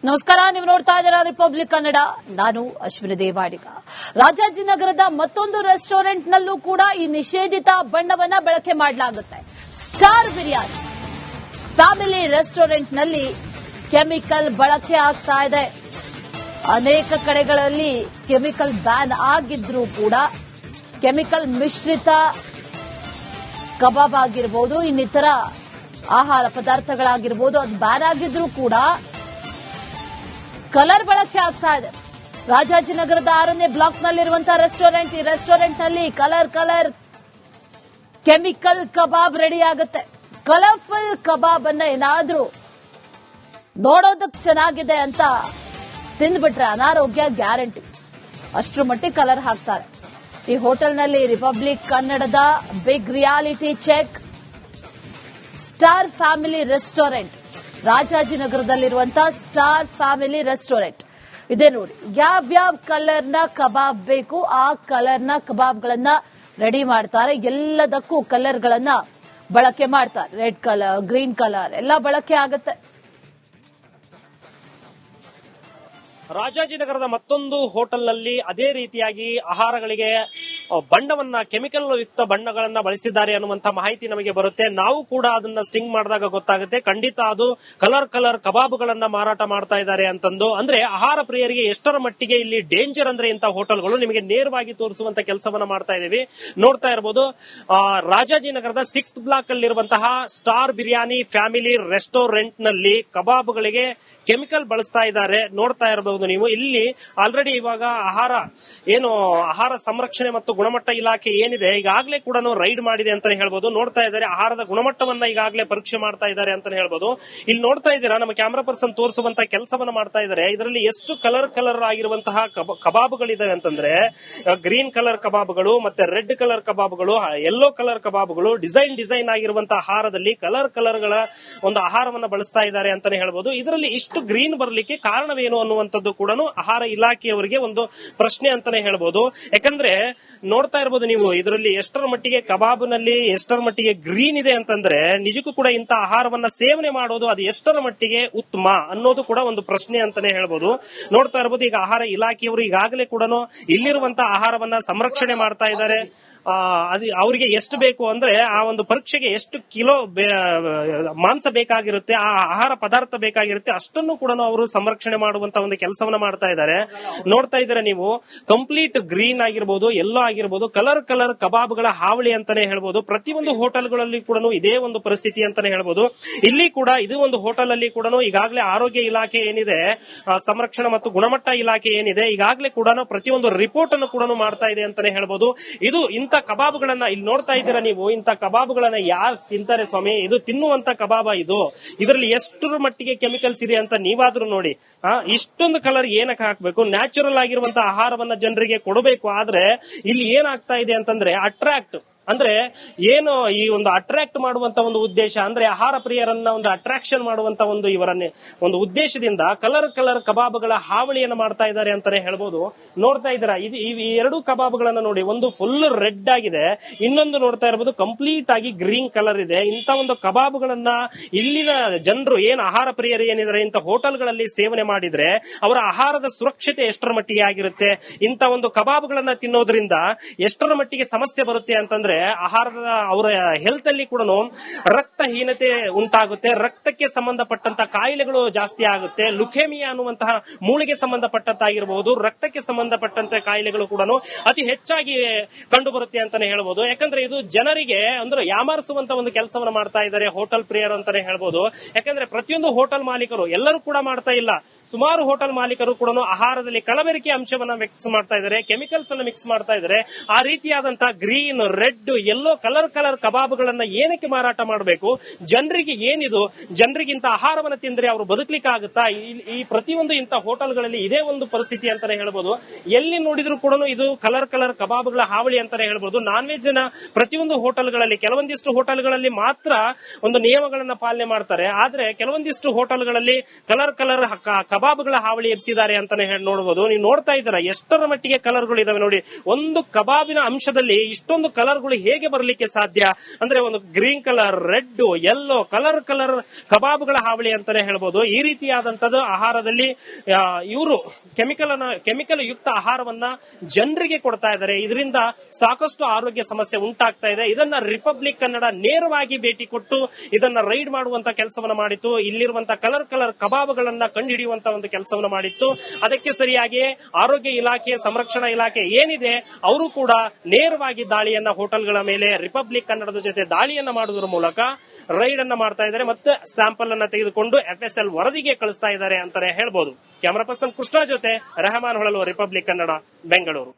ನಮಸ್ಕಾರ, ನೀವು ನೋಡ್ತಾ ಇದ್ದೀರಾ ರಿಪಬ್ಲಿಕ್ ಕನ್ನಡ. ನಾನು ಅಶ್ವಿನಿ ದೇವಾಡಿಗ. ರಾಜಾಜಿನಗರದ ಮತ್ತೊಂದು ರೆಸ್ಟೋರೆಂಟ್ನಲ್ಲೂ ಕೂಡ ಈ ನಿಷೇಧಿತ ಬಣ್ಣವನ್ನ ಬಳಕೆ ಮಾಡಲಾಗುತ್ತೆ. ಸ್ಟಾರ್ ಬಿರಿಯಾನಿ ಫ್ಯಾಮಿಲಿ ರೆಸ್ಟೋರೆಂಟ್ನಲ್ಲಿ ಕೆಮಿಕಲ್ ಬಳಕೆ ಆಗ್ತಾ ಇದೆ. ಅನೇಕ ಕಡೆಗಳಲ್ಲಿ ಕೆಮಿಕಲ್ ಬ್ಯಾನ್ ಆಗಿದ್ರೂ ಕೂಡ ಕೆಮಿಕಲ್ ಮಿಶ್ರಿತ ಕಬಾಬ್ ಆಗಿರಬಹುದು, ಇನ್ನಿತರ ಆಹಾರ ಪದಾರ್ಥಗಳಾಗಿರಬಹುದು, ಅದು ಬ್ಯಾನ್ ಆಗಿದ್ರೂ ಕೂಡ ಕಲರ್ ಬಳಕೆ ಆಗ್ತಾ ಇದೆ. ರಾಜಾಜಿನಗರದ 6ನೇ ಬ್ಲಾಕ್ನಲ್ಲಿರುವಂತಹ ರೆಸ್ಟೋರೆಂಟ್, ಈ ರೆಸ್ಟೋರೆಂಟ್ನಲ್ಲಿ ಕಲರ್ ಕೆಮಿಕಲ್ ಕಬಾಬ್ ರೆಡಿ ಆಗುತ್ತೆ. ಕಲರ್ಫುಲ್ ಕಬಾಬ್ ಅನ್ನ ಏನಾದ್ರೂ ನೋಡೋದಕ್ಕೆ ಚೆನ್ನಾಗಿದೆ ಅಂತ ತಿಂದ್ಬಿಟ್ರೆ ಅನಾರೋಗ್ಯ ಗ್ಯಾರಂಟಿ. ಅಷ್ಟರ ಮಟ್ಟಿಗೆ ಕಲರ್ ಹಾಕ್ತಾರೆ. ಈ ಹೋಟೆಲ್ನಲ್ಲಿ ರಿಪಬ್ಲಿಕ್ ಕನ್ನಡದ big reality check star family restaurant, ರಾಜಾಜಿನಗರದಲ್ಲಿರುವಂತಹ ಸ್ಟಾರ್ ಫ್ಯಾಮಿಲಿ ರೆಸ್ಟೋರೆಂಟ್ ಇದೆ. ನೋಡಿ, ಯಾವ್ಯಾವ ಕಲರ್ನ ಕಬಾಬ್ ಬೇಕು ಆ ಕಲರ್ನ ಕಬಾಬ್ಗಳನ್ನ ರೆಡಿ ಮಾಡ್ತಾರೆ. ಎಲ್ಲದಕ್ಕೂ ಕಲರ್ಗಳನ್ನ ಬಳಕೆ ಮಾಡ್ತಾರೆ. ರೆಡ್ ಕಲರ್, ಗ್ರೀನ್ ಕಲರ್ ಎಲ್ಲ ಬಳಕೆ ಆಗುತ್ತೆ. ರಾಜಾಜಿನಗರದ ಮತ್ತೊಂದು ಹೋಟೆಲ್ನಲ್ಲಿ ಅದೇ ರೀತಿಯಾಗಿ ಆಹಾರಗಳಿಗೆ ಬಣ್ಣವನ್ನ, ಕೆಮಿಕಲ್ ಯುಕ್ತ ಬಣ್ಣಗಳನ್ನ ಬಳಸಿದ್ದಾರೆ ಅನ್ನುವಂತ ಮಾಹಿತಿ ನಮಗೆ ಬರುತ್ತೆ. ನಾವು ಕೂಡ ಅದನ್ನ ಸ್ಟಿಂಗ್ ಮಾಡಿದಾಗ ಗೊತ್ತಾಗುತ್ತೆ, ಖಂಡಿತ ಅದು ಕಲರ್ ಕಬಾಬ್ಗಳನ್ನ ಮಾರಾಟ ಮಾಡ್ತಾ ಇದ್ದಾರೆ ಅಂತಂದು. ಅಂದ್ರೆ ಆಹಾರ ಪ್ರಿಯರಿಗೆ ಎಷ್ಟರ ಮಟ್ಟಿಗೆ ಇಲ್ಲಿ ಡೇಂಜರ್ ಅಂದ್ರೆ ಇಂತಹ ಹೋಟೆಲ್ಗಳು ನಿಮಗೆ ನೇರವಾಗಿ ತೋರಿಸುವಂತ ಕೆಲಸವನ್ನ ಮಾಡ್ತಾ ಇದೀವಿ. ನೋಡ್ತಾ ಇರಬಹುದು, ರಾಜಾಜಿನಗರದ 6th ಬ್ಲಾಕ್ ಅಲ್ಲಿರುವಂತಹ ಸ್ಟಾರ್ ಬಿರಿಯಾನಿ ಫ್ಯಾಮಿಲಿ ರೆಸ್ಟೋರೆಂಟ್ ನಲ್ಲಿ ಕಬಾಬ್ಗಳಿಗೆ ಕೆಮಿಕಲ್ ಬಳಸ್ತಾ ಇದ್ದಾರೆ. ನೋಡ್ತಾ ಇರಬಹುದು ನೀವು, ಇಲ್ಲಿ ಆಲ್ರೆಡಿ ಇವಾಗ ಆಹಾರ ಸಂರಕ್ಷಣೆ ಮತ್ತು ಗುಣಮಟ್ಟ ಇಲಾಖೆ ಏನಿದೆ ಈಗಾಗಲೇ ಕೂಡ ರೈಡ್ ಮಾಡಿದೆ ಅಂತಾನೆ ಹೇಳ್ಬೋದು. ನೋಡ್ತಾ ಇದ್ದಾರೆ, ಆಹಾರದ ಗುಣಮಟ್ಟವನ್ನ ಈಗಾಗಲೇ ಪರೀಕ್ಷೆ ಮಾಡ್ತಾ ಇದ್ದಾರೆ ಅಂತಾನೆ ಹೇಳ್ಬೋದು. ಇಲ್ಲಿ ನೋಡ್ತಾ ಇದ್ದೀರಾ, ನಮ್ಮ ಕ್ಯಾಮೆರಾ ಪರ್ಸನ್ ತೋರಿಸುವಂತ ಕೆಲಸವನ್ನ ಮಾಡ್ತಾ ಇದ್ದಾರೆ. ಇದರಲ್ಲಿ ಎಷ್ಟು ಕಲರ್ ಆಗಿರುವಂತಹ ಕಬಾಬ್ಗಳಿದಾವೆ ಅಂತಂದ್ರೆ, ಗ್ರೀನ್ ಕಲರ್ ಕಬಾಬ್ಗಳು, ಮತ್ತೆ ರೆಡ್ ಕಲರ್ ಕಬಾಬ್ಗಳು, ಯೆಲ್ಲೋ ಕಲರ್ ಕಬಾಬ್ಗಳು, ಡಿಸೈನ್ ಆಗಿರುವಂತಹ ಆಹಾರದಲ್ಲಿ ಕಲರ್ಗಳ ಒಂದು ಆಹಾರವನ್ನ ಬಳಸ್ತಾ ಇದ್ದಾರೆ ಅಂತಾನೆ ಹೇಳ್ಬೋದು. ಇದರಲ್ಲಿ ಇಷ್ಟು ಗ್ರೀನ್ ಬರಲಿಕ್ಕೆ ಕಾರಣವೇನು ಅನ್ನುವಂಥದ್ದು ಕೂಡ ಆಹಾರ ಇಲಾಖೆಯವರಿಗೆ ಒಂದು ಪ್ರಶ್ನೆ ಅಂತಾನೆ ಹೇಳ್ಬೋದು. ಯಾಕಂದ್ರೆ ನೋಡ್ತಾ ಇರಬಹುದು ನೀವು, ಇದರಲ್ಲಿ ಎಷ್ಟರ ಮಟ್ಟಿಗೆ ಕಬಾಬ್ನಲ್ಲಿ ಎಷ್ಟರ ಮಟ್ಟಿಗೆ ಗ್ರೀನ್ ಇದೆ ಅಂತಂದ್ರೆ, ನಿಜಕ್ಕೂ ಕೂಡ ಇಂಥ ಆಹಾರವನ್ನ ಸೇವನೆ ಮಾಡೋದು ಅದು ಎಷ್ಟರ ಮಟ್ಟಿಗೆ ಉತ್ತಮ ಅನ್ನೋದು ಕೂಡ ಒಂದು ಪ್ರಶ್ನೆ ಅಂತಾನೆ ಹೇಳ್ಬೋದು. ನೋಡ್ತಾ ಇರಬಹುದು, ಈಗ ಆಹಾರ ಇಲಾಖೆಯವರು ಈಗಾಗಲೇ ಕೂಡ ಇಲ್ಲಿರುವಂತಹ ಆಹಾರವನ್ನ ಸಂರಕ್ಷಣೆ ಮಾಡ್ತಾ ಇದ್ದಾರೆ. ಅದು ಅವರಿಗೆ ಎಷ್ಟು ಬೇಕು ಅಂದ್ರೆ ಆ ಒಂದು ಪರೀಕ್ಷೆಗೆ ಎಷ್ಟು ಕಿಲೋ ಮಾಂಸ ಬೇಕಾಗಿರುತ್ತೆ, ಆ ಆಹಾರ ಪದಾರ್ಥ ಬೇಕಾಗಿರುತ್ತೆ, ಅಷ್ಟನ್ನು ಕೂಡ ಅವರು ಸಂರಕ್ಷಣೆ ಮಾಡುವಂತ ಒಂದು ಕೆಲಸವನ್ನ ಮಾಡ್ತಾ ಇದ್ದಾರೆ. ನೋಡ್ತಾ ಇದ್ದೀರಾ ನೀವು, ಕಂಪ್ಲೀಟ್ ಗ್ರೀನ್ ಆಗಿರ್ಬೋದು, ಯೆಲ್ಲೋ ಆಗಿರ್ಬೋದು, ಕಲರ್ ಕಬಾಬ್ಗಳ ಹಾವಳಿ ಅಂತಾನೆ ಹೇಳ್ಬೋದು. ಪ್ರತಿಯೊಂದು ಹೋಟೆಲ್ಗಳಲ್ಲಿ ಕೂಡ ಇದೇ ಒಂದು ಪರಿಸ್ಥಿತಿ ಅಂತಾನೆ ಹೇಳ್ಬೋದು. ಇಲ್ಲಿ ಕೂಡ ಇದು ಒಂದು ಹೋಟೆಲ್ ಅಲ್ಲಿ ಕೂಡ ಈಗಾಗಲೇ ಆರೋಗ್ಯ ಇಲಾಖೆ ಏನಿದೆ, ಸಂರಕ್ಷಣಾ ಮತ್ತು ಗುಣಮಟ್ಟ ಇಲಾಖೆ ಏನಿದೆ, ಈಗಾಗಲೇ ಕೂಡ ಪ್ರತಿಯೊಂದು ರಿಪೋರ್ಟ್ ಅನ್ನು ಕೂಡ ಮಾಡ್ತಾ ಇದೆ ಅಂತಾನೆ ಹೇಳ್ಬೋದು. ಇದು ಇಂಥ ಕಬಾಬ್ಗಳನ್ನ ಇಲ್ಲಿ ನೋಡ್ತಾ ಇದ್ದೀರಾ ನೀವು, ಇಂಥ ಕಬಾಬ್ಗಳನ್ನ ಯಾರು ತಿಂತಾರೆ ಸ್ವಾಮಿ? ಇದು ತಿನ್ನುವಂತ ಕಬಾಬ ಇದು. ಇದರಲ್ಲಿ ಎಷ್ಟರ ಮಟ್ಟಿಗೆ ಕೆಮಿಕಲ್ಸ್ ಇದೆ ಅಂತ ನೀವಾದ್ರೂ ನೋಡಿ. ಇಷ್ಟೊಂದು ಕಲರ್ ಏನಕ್ಕೆ ಹಾಕ್ಬೇಕು? ನ್ಯಾಚುರಲ್ ಆಗಿರುವಂತಹ ಆಹಾರವನ್ನ ಜನರಿಗೆ ಕೊಡಬೇಕು. ಆದ್ರೆ ಇಲ್ಲಿ ಏನಾಗ್ತಾ ಇದೆ ಅಂತಂದ್ರೆ, ಅಂದ್ರೆ ಏನು ಈ ಒಂದು ಅಟ್ರಾಕ್ಟ್ ಮಾಡುವಂತ ಒಂದು ಉದ್ದೇಶ ಅಂದ್ರೆ, ಆಹಾರ ಪ್ರಿಯರನ್ನ ಒಂದು ಅಟ್ರಾಕ್ಷನ್ ಮಾಡುವಂತ ಒಂದು ಇವರನ್ನೇ ಒಂದು ಉದ್ದೇಶದಿಂದ ಕಲರ್ ಕಬಾಬ್ಗಳ ಹಾವಳಿಯನ್ನು ಮಾಡ್ತಾ ಇದ್ದಾರೆ ಅಂತಾನೆ ಹೇಳ್ಬೋದು. ನೋಡ್ತಾ ಇದ್ದೀರಾ, ಈ ಎರಡು ಕಬಾಬ್ಗಳನ್ನ ನೋಡಿ, ಒಂದು ಫುಲ್ ರೆಡ್ ಆಗಿದೆ, ಇನ್ನೊಂದು ನೋಡ್ತಾ ಇರಬಹುದು ಕಂಪ್ಲೀಟ್ ಆಗಿ ಗ್ರೀನ್ ಕಲರ್ ಇದೆ. ಇಂತ ಒಂದು ಕಬಾಬ್ಗಳನ್ನ ಇಲ್ಲಿನ ಜನರು ಆಹಾರ ಪ್ರಿಯರು ಏನಿದ್ದಾರೆ ಇಂತ ಹೋಟೆಲ್ಗಳಲ್ಲಿ ಸೇವನೆ ಮಾಡಿದ್ರೆ ಅವರ ಆಹಾರದ ಸುರಕ್ಷತೆ ಎಷ್ಟರ ಮಟ್ಟಿಗೆ ಆಗಿರುತ್ತೆ? ಇಂತ ಒಂದು ಕಬಾಬ್ಗಳನ್ನ ತಿನ್ನೋದ್ರಿಂದ ಎಷ್ಟರ ಮಟ್ಟಿಗೆ ಸಮಸ್ಯೆ ಬರುತ್ತೆ ಅಂತಂದ್ರೆ, ಆಹಾರದ ಅವರ ಹೆಲ್ತ್ ಅಲ್ಲಿ ಕೂಡ ರಕ್ತಹೀನತೆ ಉಂಟಾಗುತ್ತೆ, ರಕ್ತಕ್ಕೆ ಸಂಬಂಧಪಟ್ಟಂತ ಕಾಯಿಲೆಗಳು ಜಾಸ್ತಿ ಆಗುತ್ತೆ. ಲುಕೇಮಿಯಾ ಅನ್ನುವಂತಹ ಮೂಳೆಗೆ ಸಂಬಂಧಪಟ್ಟಂತಾಗಿರಬಹುದು, ರಕ್ತಕ್ಕೆ ಸಂಬಂಧಪಟ್ಟಂತ ಕಾಯಿಲೆಗಳು ಕೂಡ ಅತಿ ಹೆಚ್ಚಾಗಿ ಕಂಡು ಬರುತ್ತೆ ಅಂತಾನೆ ಹೇಳ್ಬೋದು. ಯಾಕಂದ್ರೆ ಇದು ಜನರಿಗೆ ಅಂದ್ರೆ ಯಾಮಾರಿಸುವಂತ ಒಂದು ಕೆಲಸವನ್ನ ಮಾಡ್ತಾ ಇದ್ದಾರೆ ಹೋಟೆಲ್ ಪ್ರಿಯರು ಅಂತಾನೆ ಹೇಳ್ಬೋದು. ಯಾಕಂದ್ರೆ ಪ್ರತಿಯೊಂದು ಹೋಟೆಲ್ ಮಾಲೀಕರು ಎಲ್ಲರೂ ಕೂಡ ಮಾಡ್ತಾ ಇಲ್ಲ, ಸುಮಾರು ಹೋಟೆಲ್ ಮಾಲೀಕರು ಕೂಡ ಆಹಾರದಲ್ಲಿ ಕಲಬೆರಕೆ ಅಂಶವನ್ನ ಮಿಕ್ಸ್ ಮಾಡ್ತಾ ಇದ್ದಾರೆ, ಕೆಮಿಕಲ್ಸ್ ಅನ್ನ ಮಿಕ್ಸ್ ಮಾಡ್ತಾ ಇದ್ದಾರೆ. ಆ ರೀತಿಯಾದಂತಹ ಗ್ರೀನ್, ರೆಡ್, ಯೆಲ್ಲೋ ಕಲರ್ ಕಬಾಬ್ಗಳನ್ನ ಏನಕ್ಕೆ ಮಾರಾಟ ಮಾಡಬೇಕು? ಜನರಿಗೆ ಏನಿದು? ಜನರಿಗಿಂತ ಆಹಾರವನ್ನ ತಿಂದ್ರೆ ಅವರು ಬದುಕಲಿಕ್ಕೆ ಆಗುತ್ತಾ? ಈ ಪ್ರತಿಯೊಂದು ಇಂಥ ಹೋಟೆಲ್ಗಳಲ್ಲಿ ಇದೇ ಒಂದು ಪರಿಸ್ಥಿತಿ ಅಂತಾನೆ ಹೇಳ್ಬೋದು. ಎಲ್ಲಿ ನೋಡಿದ್ರು ಕೂಡ ಇದು ಕಲರ್ ಕಬಾಬ್ಗಳ ಹಾವಳಿ ಅಂತಾನೆ ಹೇಳ್ಬೋದು. ನಾನ್ ವೆಜ್ ನ ಪ್ರತಿಯೊಂದು ಹೋಟೆಲ್ಗಳಲ್ಲಿ, ಕೆಲವೊಂದಿಷ್ಟು ಹೋಟೆಲ್ಗಳಲ್ಲಿ ಮಾತ್ರ ಒಂದು ನಿಯಮಗಳನ್ನ ಪಾಲನೆ ಮಾಡ್ತಾರೆ, ಆದ್ರೆ ಕೆಲವೊಂದಿಷ್ಟು ಹೋಟೆಲ್ಗಳಲ್ಲಿ ಕಲರ್ ಕಬಾಬ್ಗಳ ಹಾವಳಿ ಎಬ್ಸಿದ್ದಾರೆ ಅಂತಾನೆ ನೋಡಬಹುದು. ನೀವು ನೋಡ್ತಾ ಇದ್ದೀರಾ ಎಷ್ಟರ ಮಟ್ಟಿಗೆ ಕಲರ್ಗಳು ಇದಾವೆ ನೋಡಿ. ಒಂದು ಕಬಾಬಿನ ಅಂಶದಲ್ಲಿ ಇಷ್ಟೊಂದು ಕಲರ್ಗಳು ಹೇಗೆ ಬರಲಿಕ್ಕೆ ಸಾಧ್ಯ ಅಂದ್ರೆ ಒಂದು green colour, red, yellow colour ಕಬಾಬ್ಗಳ ಹಾವಳಿ ಅಂತಾನೆ ಹೇಳ್ಬೋದು. ಈ ರೀತಿಯಾದಂತದ್ದು ಆಹಾರದಲ್ಲಿ ಇವರು ಕೆಮಿಕಲ್ ಯುಕ್ತ ಆಹಾರವನ್ನ ಜನರಿಗೆ ಕೊಡ್ತಾ ಇದ್ದಾರೆ. ಇದರಿಂದ ಸಾಕಷ್ಟು ಆರೋಗ್ಯ ಸಮಸ್ಯೆ ಉಂಟಾಗ್ತಾ ಇದೆ. ಇದನ್ನ ರಿಪಬ್ಲಿಕ್ ಕನ್ನಡ ನೇರವಾಗಿ ಭೇಟಿ ಕೊಟ್ಟು ಇದನ್ನ ರೈಡ್ ಮಾಡುವಂತ ಕೆಲಸವನ್ನ ಮಾಡಿತ್ತು. ಇಲ್ಲಿರುವಂತಹ ಕಲರ್ ಕಬಾಬ್ಗಳನ್ನ ಕಂಡುಹಿಡಿಯುವಂತ ಒಂದು ಕೆಲಸವನ್ನ ಮಾಡಿತ್ತು. ಅದಕ್ಕೆ ಸರಿಯಾಗಿ ಆರೋಗ್ಯ ಇಲಾಖೆ, ಸಂರಕ್ಷಣಾ ಇಲಾಖೆ ಏನಿದೆ ಅವರು ಕೂಡ ನೇರವಾಗಿ ದಾಳಿಯನ್ನ ಹೋಟೆಲ್ಗಳ ಮೇಲೆ ರಿಪಬ್ಲಿಕ್ ಕನ್ನಡದ ಜೊತೆ ದಾಳಿಯನ್ನ ಮಾಡುವುದರ ಮೂಲಕ ರೈಡ್ ಅನ್ನ ಮಾಡ್ತಾ ಇದ್ದಾರೆ ಮತ್ತೆ ಸ್ಯಾಂಪಲ್ ಅನ್ನ ತೆಗೆದುಕೊಂಡು FSL ವರದಿಗೆ ಕಳಿಸ್ತಾ ಇದ್ದಾರೆ ಅಂತಾನೆ ಹೇಳ್ಬೋದು. ಕ್ಯಾಮರಾ ಪರ್ಸನ್ ಕೃಷ್ಣ ಜೊತೆ ರೆಹಮಾನ್ ಹೊಳಲು, ರಿಪಬ್ಲಿಕ್ ಕನ್ನಡ, ಬೆಂಗಳೂರು.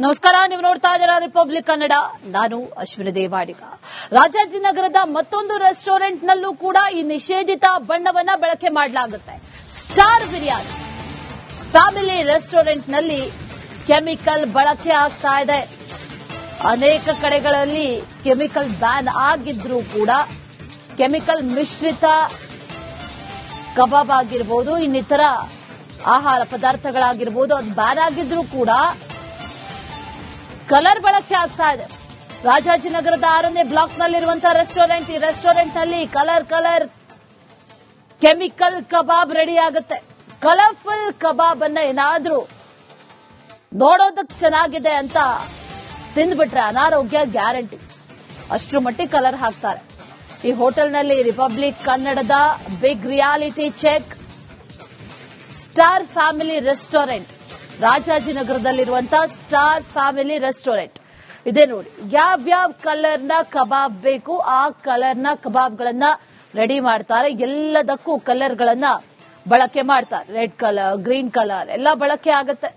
ನಮಸ್ಕಾರ, ನೀವು ನೋಡ್ತಾ ಇದ್ದೀರಾ ರಿಪಬ್ಲಿಕ್ ಕನ್ನಡ. ನಾನು ಅಶ್ವಿನಿ ದೇವಾಡಿಗ. ರಾಜಾಜಿನಗರದ ಮತ್ತೊಂದು ರೆಸ್ಟೋರೆಂಟ್ನಲ್ಲೂ ಕೂಡ ಈ ನಿಷೇಧಿತ ಬಣ್ಣವನ್ನ ಬಳಕೆ ಮಾಡಲಾಗುತ್ತೆ. ಸ್ಟಾರ್ ಬಿರಿಯಾನಿ ಫ್ಯಾಮಿಲಿ ರೆಸ್ಟೋರೆಂಟ್ನಲ್ಲಿ ಕೆಮಿಕಲ್ ಬಳಕೆ ಆಗ್ತಾ ಇದೆ. ಅನೇಕ ಕಡೆಗಳಲ್ಲಿ ಕೆಮಿಕಲ್ ಬ್ಯಾನ್ ಆಗಿದ್ರೂ ಕೂಡ ಕೆಮಿಕಲ್ ಮಿಶ್ರಿತ ಕಬಾಬ್ ಆಗಿರ್ಬೋದು, ಇನ್ನಿತರ ಆಹಾರ ಪದಾರ್ಥಗಳಾಗಿರ್ಬೋದು, ಅದು ಬ್ಯಾನ್ ಆಗಿದ್ರೂ ಕೂಡ ಕಲರ್ ಬಳಕೆ ಆಗ್ತಾ ಇದೆ. ರಾಜಾಜಿನಗರದ 6ನೇ ಬ್ಲಾಕ್ನಲ್ಲಿರುವಂತಹ ರೆಸ್ಟೋರೆಂಟ್, ಈ ರೆಸ್ಟೋರೆಂಟ್ನಲ್ಲಿ ಕಲರ್ ಕೆಮಿಕಲ್ ಕಬಾಬ್ ರೆಡಿ ಆಗುತ್ತೆ. ಕಲರ್ಫುಲ್ ಕಬಾಬ್ ಅನ್ನ ಏನಾದ್ರೂ ನೋಡೋದಕ್ಕೆ ಚೆನ್ನಾಗಿದೆ ಅಂತ ತಿಂದ್ಬಿಟ್ರೆ ಅನಾರೋಗ್ಯ ಗ್ಯಾರಂಟಿ. ಅಷ್ಟರ ಮಟ್ಟಿಗೆ ಕಲರ್ ಹಾಕ್ತಾರೆ. ಈ ಹೋಟೆಲ್ನಲ್ಲಿ ರಿಪಬ್ಲಿಕ್ ಕನ್ನಡದ big reality check star family restaurant, ರಾಜಾಜಿನಗರದಲ್ಲಿರುವಂತಹ ಸ್ಟಾರ್ ಫ್ಯಾಮಿಲಿ ರೆಸ್ಟೋರೆಂಟ್ ಇದೆ ನೋಡಿ. ಯಾವ್ಯಾವ ಕಲರ್ನ ಕಬಾಬ್ ಬೇಕು ಆ ಕಲರ್ನ ಕಬಾಬ್ಗಳನ್ನ ರೆಡಿ ಮಾಡ್ತಾರೆ. ಎಲ್ಲದಕ್ಕೂ ಕಲರ್ಗಳನ್ನ ಬಳಕೆ ಮಾಡ್ತಾರೆ. ರೆಡ್ ಕಲರ್, ಗ್ರೀನ್ ಕಲರ್ ಎಲ್ಲ ಬಳಕೆ ಆಗುತ್ತೆ.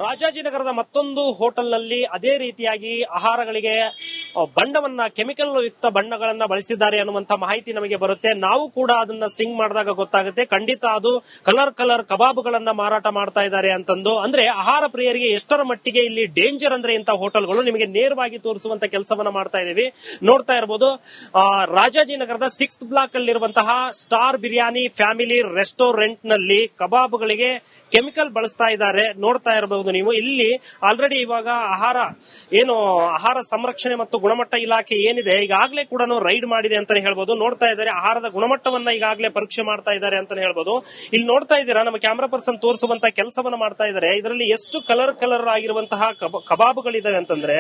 ರಾಜಾಜಿನಗರದ ಮತ್ತೊಂದು ಹೋಟೆಲ್ನಲ್ಲಿ ಅದೇ ರೀತಿಯಾಗಿ ಆಹಾರಗಳಿಗೆ ಬಣ್ಣವನ್ನ, ಕೆಮಿಕಲ್ ಯುಕ್ತ ಬಣ್ಣಗಳನ್ನ ಬಳಸಿದ್ದಾರೆ ಅನ್ನುವಂತ ಮಾಹಿತಿ ನಮಗೆ ಬರುತ್ತೆ. ನಾವು ಕೂಡ ಅದನ್ನ ಸ್ಟಿಂಗ್ ಮಾಡಿದಾಗ ಗೊತ್ತಾಗುತ್ತೆ. ಖಂಡಿತ ಅದು ಕಲರ್ ಕಬಾಬ್ಗಳನ್ನ ಮಾರಾಟ ಮಾಡ್ತಾ ಇದ್ದಾರೆ ಅಂತಂದು. ಅಂದ್ರೆ ಆಹಾರ ಪ್ರಿಯರಿಗೆ ಎಷ್ಟರ ಮಟ್ಟಿಗೆ ಇಲ್ಲಿ ಡೇಂಜರ್ ಅಂದ್ರೆ ಇಂತಹ ಹೋಟೆಲ್ಗಳು ನಿಮಗೆ ನೇರವಾಗಿ ತೋರಿಸುವಂತ ಕೆಲಸವನ್ನ ಮಾಡ್ತಾ ಇದೀವಿ. ನೋಡ್ತಾ ಇರಬಹುದು ರಾಜಾಜಿನಗರದ 6th ಬ್ಲಾಕ್ ಅಲ್ಲಿರುವಂತಹ ಸ್ಟಾರ್ ಬಿರಿಯಾನಿ ಫ್ಯಾಮಿಲಿ ರೆಸ್ಟೋರೆಂಟ್ ನಲ್ಲಿ ಕಬಾಬ್ಗಳಿಗೆ ಕೆಮಿಕಲ್ ಬಳಸ್ತಾ ಇದ್ದಾರೆ. ನೋಡ್ತಾ ಇರಬಹುದು ನೀವು. ಇಲ್ಲಿ ಆಲ್ರೆಡಿ ಇವಾಗ ಆಹಾರ ಸಂರಕ್ಷಣೆ ಮತ್ತು ಗುಣಮಟ್ಟ ಇಲಾಖೆ ಏನಿದೆ ಈಗಾಗಲೇ ಕೂಡ ರೈಡ್ ಮಾಡಿದೆ ಅಂತಾನೆ ಹೇಳ್ಬೋದು. ನೋಡ್ತಾ ಇದ್ದಾರೆ ಆಹಾರದ ಗುಣಮಟ್ಟವನ್ನ ಈಗಾಗಲೇ ಪರೀಕ್ಷೆ ಮಾಡ್ತಾ ಇದ್ದಾರೆ ಅಂತಾನೆ ಹೇಳ್ಬೋದು. ಇಲ್ಲಿ ನೋಡ್ತಾ ಇದ್ದೀರಾ, ನಮ್ಮ ಕ್ಯಾಮರಾ ಪರ್ಸನ್ ತೋರಿಸುವಂತ ಕೆಲಸವನ್ನ ಮಾಡ್ತಾ ಇದ್ದಾರೆ. ಇದರಲ್ಲಿ ಎಷ್ಟು ಕಲರ್ ಆಗಿರುವಂತಹ ಕಬಾಬ್ಗಳಿದಾವೆ ಅಂತಂದ್ರೆ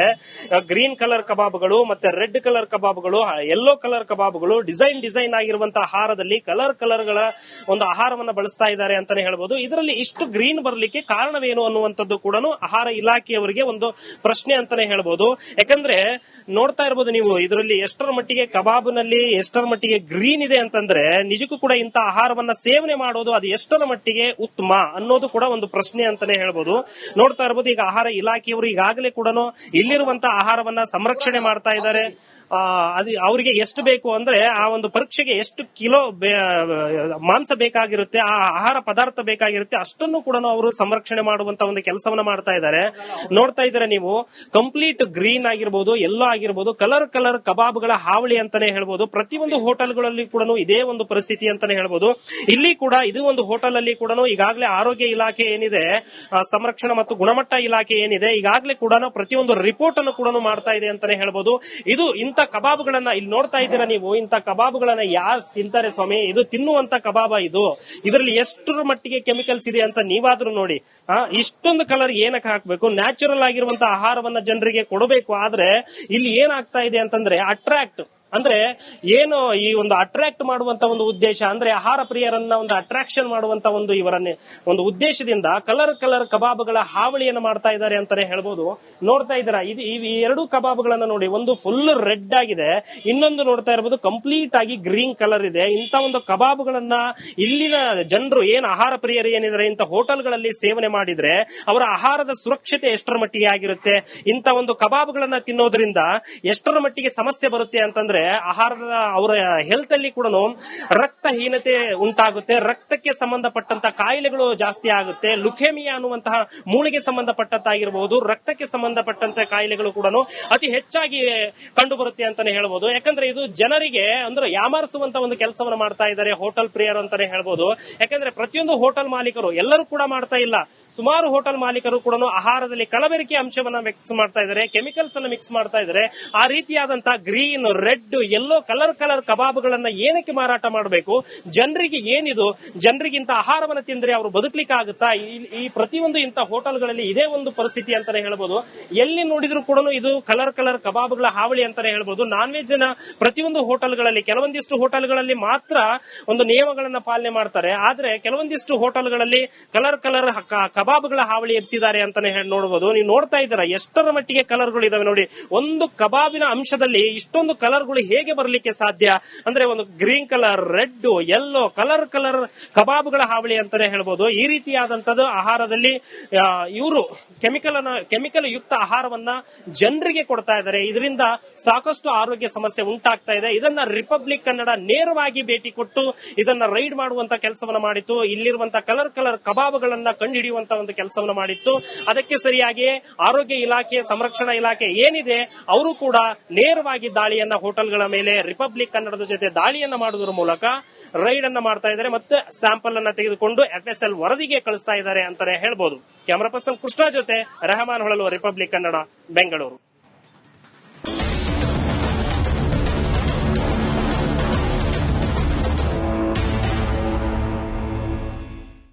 ಗ್ರೀನ್ ಕಲರ್ ಕಬಾಬ್ಗಳು, ಮತ್ತೆ ರೆಡ್ ಕಲರ್ ಕಬಾಬ್ಗಳು, ಯೆಲ್ಲೋ ಕಲರ್ ಕಬಾಬ್ಗಳು, ಡಿಸೈನ್ ಆಗಿರುವಂತಹ ಆಹಾರದಲ್ಲಿ ಕಲರ್ಗಳ ಒಂದು ಆಹಾರವನ್ನ ಬಳಸ್ತಾ ಇದ್ದಾರೆ ಅಂತಾನೆ ಹೇಳ್ಬೋದು. ಇದರಲ್ಲಿ ಇಷ್ಟು ಗ್ರೀನ್ ಬರಲಿಕ್ಕೆ ಕಾರಣವೇನು ಅನ್ನುವಂಥದ್ದು ಕೂಡ ಆಹಾರ ಇಲಾಖೆಯವರಿಗೆ ಒಂದು ಪ್ರಶ್ನೆ ಅಂತಾನೆ ಹೇಳ್ಬೋದು. ಯಾಕಂದ್ರೆ ನೋಡ್ತಾ ಇರಬಹುದು ನೀವು, ಇದರಲ್ಲಿ ಎಷ್ಟರ ಮಟ್ಟಿಗೆ ಕಬಾಬ್ನಲ್ಲಿ ಎಷ್ಟರ ಮಟ್ಟಿಗೆ ಗ್ರೀನ್ ಇದೆ ಅಂತಂದ್ರೆ ನಿಜಕ್ಕೂ ಕೂಡ ಇಂಥ ಆಹಾರವನ್ನ ಸೇವನೆ ಮಾಡೋದು ಅದು ಎಷ್ಟರ ಮಟ್ಟಿಗೆ ಉತ್ತಮ ಅನ್ನೋದು ಕೂಡ ಒಂದು ಪ್ರಶ್ನೆ ಅಂತಾನೆ ಹೇಳ್ಬೋದು. ನೋಡ್ತಾ ಇರಬಹುದು ಈಗ ಆಹಾರ ಇಲಾಖೆಯವರು ಈಗಾಗಲೇ ಕೂಡ ಇಲ್ಲಿರುವಂತಹ ಆಹಾರವನ್ನ ಸಂರಕ್ಷಣೆ ಮಾಡ್ತಾ ಇದ್ದಾರೆ. ಅದು ಅವರಿಗೆ ಎಷ್ಟು ಬೇಕು ಅಂದ್ರೆ ಆ ಒಂದು ಪರೀಕ್ಷೆಗೆ ಎಷ್ಟು ಕಿಲೋ ಮಾಂಸ ಬೇಕಾಗಿರುತ್ತೆ, ಆ ಆಹಾರ ಪದಾರ್ಥ ಬೇಕಾಗಿರುತ್ತೆ, ಅಷ್ಟನ್ನು ಕೂಡ ಅವರು ಸಂರಕ್ಷಣೆ ಮಾಡುವಂತ ಒಂದು ಕೆಲಸವನ್ನ ಮಾಡ್ತಾ ಇದ್ದಾರೆ. ನೋಡ್ತಾ ಇದ್ರೆ ನೀವು ಕಂಪ್ಲೀಟ್ ಗ್ರೀನ್ ಆಗಿರ್ಬೋದು, ಯೆಲ್ಲೋ ಆಗಿರ್ಬೋದು, ಕಲರ್ ಕಬಾಬ್ಗಳ ಹಾವಳಿ ಅಂತಾನೆ ಹೇಳ್ಬೋದು. ಪ್ರತಿಯೊಂದು ಹೋಟೆಲ್ಗಳಲ್ಲಿ ಕೂಡ ಇದೇ ಒಂದು ಪರಿಸ್ಥಿತಿ ಅಂತಾನೆ ಹೇಳ್ಬೋದು. ಇಲ್ಲಿ ಕೂಡ ಇದು ಒಂದು ಹೋಟೆಲ್ ಅಲ್ಲಿ ಕೂಡ ಈಗಾಗಲೇ ಆರೋಗ್ಯ ಇಲಾಖೆ ಏನಿದೆ, ಸಂರಕ್ಷಣಾ ಮತ್ತು ಗುಣಮಟ್ಟ ಇಲಾಖೆ ಏನಿದೆ, ಈಗಾಗಲೇ ಕೂಡ ಪ್ರತಿಯೊಂದು ರಿಪೋರ್ಟ್ ಅನ್ನು ಕೂಡ ಮಾಡ್ತಾ ಇದೆ ಅಂತಾನೆ ಹೇಳ್ಬೋದು. ಇದು ಇಂಥ ಕಬಾಬ್ಗಳನ್ನ ಇಲ್ಲಿ ನೋಡ್ತಾ ಇದ್ದೀರಾ ನೀವು, ಇಂಥ ಕಬಾಬ್ಗಳನ್ನ ಯಾರು ತಿಂತಾರೆ ಸ್ವಾಮಿ? ಇದು ತಿನ್ನುವಂತ ಕಬಾಬ ಇದು. ಇದರಲ್ಲಿ ಎಷ್ಟರ ಮಟ್ಟಿಗೆ ಕೆಮಿಕಲ್ಸ್ ಇದೆ ಅಂತ ನೀವಾದ್ರೂ ನೋಡಿ. ಇಷ್ಟೊಂದು ಕಲರ್ ಏನಕ್ಕೆ ಹಾಕ್ಬೇಕು? ನ್ಯಾಚುರಲ್ ಆಗಿರುವಂತ ಆಹಾರವನ್ನ ಜನರಿಗೆ ಕೊಡಬೇಕು. ಆದ್ರೆ ಇಲ್ಲಿ ಏನಾಗ್ತಾ ಇದೆ ಅಂತಂದ್ರೆ ಅಟ್ರಾಕ್ಟ್ ಅಂದ್ರೆ ಏನು ಈ ಒಂದು ಅಟ್ರಾಕ್ಟ್ ಮಾಡುವಂತ ಒಂದು ಉದ್ದೇಶ ಅಂದ್ರೆ ಆಹಾರ ಪ್ರಿಯರನ್ನ ಒಂದು ಅಟ್ರಾಕ್ಷನ್ ಮಾಡುವಂತ ಒಂದು ಇವರನ್ನೇ ಒಂದು ಉದ್ದೇಶದಿಂದ ಕಲರ್ ಕಬಾಬ್ಗಳ ಹಾವಳಿಯನ್ನು ಮಾಡ್ತಾ ಇದ್ದಾರೆ ಅಂತಾನೆ ಹೇಳ್ಬೋದು. ನೋಡ್ತಾ ಇದ್ದೀರಾ ಈ ಎರಡು ಕಬಾಬ್ಗಳನ್ನ ನೋಡಿ, ಒಂದು ಫುಲ್ ರೆಡ್ ಆಗಿದೆ, ಇನ್ನೊಂದು ನೋಡ್ತಾ ಇರಬಹುದು ಕಂಪ್ಲೀಟ್ ಆಗಿ ಗ್ರೀನ್ ಕಲರ್ ಇದೆ. ಇಂತ ಒಂದು ಕಬಾಬ್ಗಳನ್ನ ಇಲ್ಲಿನ ಜನರು ಏನ್ ಆಹಾರ ಪ್ರಿಯರು ಏನಿದ್ದಾರೆ ಇಂತ ಹೋಟೆಲ್ಗಳಲ್ಲಿ ಸೇವನೆ ಮಾಡಿದ್ರೆ ಅವರ ಆಹಾರದ ಸುರಕ್ಷತೆ ಎಷ್ಟರ ಮಟ್ಟಿಗೆ ಆಗಿರುತ್ತೆ? ಇಂತ ಒಂದು ಕಬಾಬ್ಗಳನ್ನ ತಿನ್ನೋದ್ರಿಂದ ಎಷ್ಟರ ಮಟ್ಟಿಗೆ ಸಮಸ್ಯೆ ಬರುತ್ತೆ ಅಂತಂದ್ರೆ ಅಂತಂದ್ರೆ ಆಹಾರದ ಅವರ ಹೆಲ್ತ್ ಅಲ್ಲಿ ಕೂಡ ರಕ್ತಹೀನತೆ ಉಂಟಾಗುತ್ತೆ, ರಕ್ತಕ್ಕೆ ಸಂಬಂಧಪಟ್ಟಂತ ಕಾಯಿಲೆಗಳು ಜಾಸ್ತಿ ಆಗುತ್ತೆ. ಲುಕೇಮಿಯಾ ಅನ್ನುವಂತಹ ಮೂಳೆಗೆ ಸಂಬಂಧಪಟ್ಟಂತಾಗಿರಬಹುದು, ರಕ್ತಕ್ಕೆ ಸಂಬಂಧಪಟ್ಟಂತ ಕಾಯಿಲೆಗಳು ಕೂಡ ಅತಿ ಹೆಚ್ಚಾಗಿ ಕಂಡು ಬರುತ್ತೆ ಅಂತಾನೆ ಹೇಳ್ಬೋದು. ಯಾಕಂದ್ರೆ ಇದು ಜನರಿಗೆ ಅಂದ್ರೆ ಯಾಮಾರಿಸುವಂತ ಒಂದು ಕೆಲಸವನ್ನು ಮಾಡ್ತಾ ಇದ್ದಾರೆ ಹೋಟೆಲ್ ಪ್ರಿಯರು ಅಂತಾನೆ ಹೇಳ್ಬೋದು. ಯಾಕಂದ್ರೆ ಪ್ರತಿಯೊಂದು ಹೋಟೆಲ್ ಮಾಲೀಕರು ಎಲ್ಲರೂ ಕೂಡ ಮಾಡ್ತಾ ಇಲ್ಲ, ಸುಮಾರು ಹೋಟೆಲ್ ಮಾಲೀಕರು ಕೂಡ ಆಹಾರದಲ್ಲಿ ಕಲಬೆರಕೆ ಅಂಶವನ್ನ ಮಿಕ್ಸ್ ಮಾಡ್ತಾ ಇದ್ದಾರೆ, ಕೆಮಿಕಲ್ಸ್ ಅನ್ನ ಮಿಕ್ಸ್ ಮಾಡ್ತಾ ಇದ್ದಾರೆ. ಆ ರೀತಿಯಾದಂತಹ ಗ್ರೀನ್, ರೆಡ್, ಯೆಲ್ಲೋ ಕಲರ್ ಕಬಾಬ್ಗಳನ್ನ ಏನಕ್ಕೆ ಮಾರಾಟ ಮಾಡಬೇಕು? ಜನರಿಗೆ ಏನಿದು, ಜನರಿಗಿಂತ ಆಹಾರವನ್ನ ತಿಂದ್ರೆ ಅವರು ಬದುಕಲಿಕ್ಕೆ ಆಗುತ್ತಾ? ಈ ಪ್ರತಿಯೊಂದು ಇಂಥ ಹೋಟೆಲ್ಗಳಲ್ಲಿ ಇದೇ ಒಂದು ಪರಿಸ್ಥಿತಿ ಅಂತಾನೆ ಹೇಳ್ಬೋದು. ಎಲ್ಲಿ ನೋಡಿದ್ರು ಕೂಡ ಇದು ಕಲರ್ ಕಬಾಬ್ಗಳ ಹಾವಳಿ ಅಂತಾನೆ ಹೇಳ್ಬೋದು. ನಾನ್ ವೆಜ್ ನ ಪ್ರತಿಯೊಂದು ಹೋಟೆಲ್ಗಳಲ್ಲಿ, ಕೆಲವೊಂದಿಷ್ಟು ಹೋಟೆಲ್ಗಳಲ್ಲಿ ಮಾತ್ರ ಒಂದು ನಿಯಮಗಳನ್ನ ಪಾಲನೆ ಮಾಡ್ತಾರೆ, ಆದ್ರೆ ಕೆಲವೊಂದಿಷ್ಟು ಹೋಟೆಲ್ಗಳಲ್ಲಿ ಕಲರ್ ಕಬಾಬ್ಗಳ ಹಾವಳಿ ಎಬ್ಸಿದ್ದಾರೆ ಅಂತಾನೆ ನೋಡಬಹುದು. ನೀವು ನೋಡ್ತಾ ಇದ್ದೀರಾ ಎಷ್ಟರ ಮಟ್ಟಿಗೆ ಕಲರ್ಗಳು ಇದಾವೆ ನೋಡಿ. ಒಂದು ಕಬಾಬಿನ ಅಂಶದಲ್ಲಿ ಇಷ್ಟೊಂದು ಕಲರ್ಗಳು ಹೇಗೆ ಬರಲಿಕ್ಕೆ ಸಾಧ್ಯ? ಅಂದ್ರೆ ಒಂದು green colour, red, yellow colour ಕಬಾಬ್ಗಳ ಹಾವಳಿ ಅಂತಾನೆ ಹೇಳ್ಬೋದು. ಈ ರೀತಿಯಾದಂತದ್ದು ಆಹಾರದಲ್ಲಿ ಇವರು ಕೆಮಿಕಲ್ ಯುಕ್ತ ಆಹಾರವನ್ನ ಜನರಿಗೆ ಕೊಡ್ತಾ ಇದ್ದಾರೆ. ಇದರಿಂದ ಸಾಕಷ್ಟು ಆರೋಗ್ಯ ಸಮಸ್ಯೆ ಉಂಟಾಗ್ತಾ ಇದೆ. ಇದನ್ನ ರಿಪಬ್ಲಿಕ್ ಕನ್ನಡ ನೇರವಾಗಿ ಭೇಟಿ ಕೊಟ್ಟು ಇದನ್ನ ರೈಡ್ ಮಾಡುವಂತ ಕೆಲಸವನ್ನ ಮಾಡಿತ್ತು. ಇಲ್ಲಿರುವಂತಹ ಕಲರ್ ಕಬಾಬ್ಗಳನ್ನ ಕಂಡುಹಿಡಿಯುವಂತ ಒಂದು ಕೆಲಸವನ್ನು ಮಾಡಿತ್ತು. ಅದಕ್ಕೆ ಸರಿಯಾಗಿ ಆರೋಗ್ಯ ಇಲಾಖೆ, ಸಂರಕ್ಷಣಾ ಇಲಾಖೆ ಏನಿದೆ ಅವರು ಕೂಡ ನೇರವಾಗಿ ದಾಳಿಯನ್ನ ಹೋಟೆಲ್ಗಳ ಮೇಲೆ ರಿಪಬ್ಲಿಕ್ ಕನ್ನಡದ ಜೊತೆ ದಾಳಿಯನ್ನ ಮಾಡುವುದರ ಮೂಲಕ ರೈಡ್ ಅನ್ನ ಮಾಡ್ತಾ ಇದ್ದಾರೆ ಮತ್ತು ಸ್ಯಾಂಪಲ್ ಅನ್ನ ತೆಗೆದುಕೊಂಡು FSL ವರದಿಗೆ ಕಳಿಸ್ತಾ ಇದ್ದಾರೆ ಅಂತಾನೆ ಹೇಳ್ಬೋದು. ಕ್ಯಾಮರಾ ಪರ್ಸನ್ ಕೃಷ್ಣ ಜೊತೆ ರೆಹಮಾನ್ ಹೊಳಲು, ರಿಪಬ್ಲಿಕ್ ಕನ್ನಡ, ಬೆಂಗಳೂರು.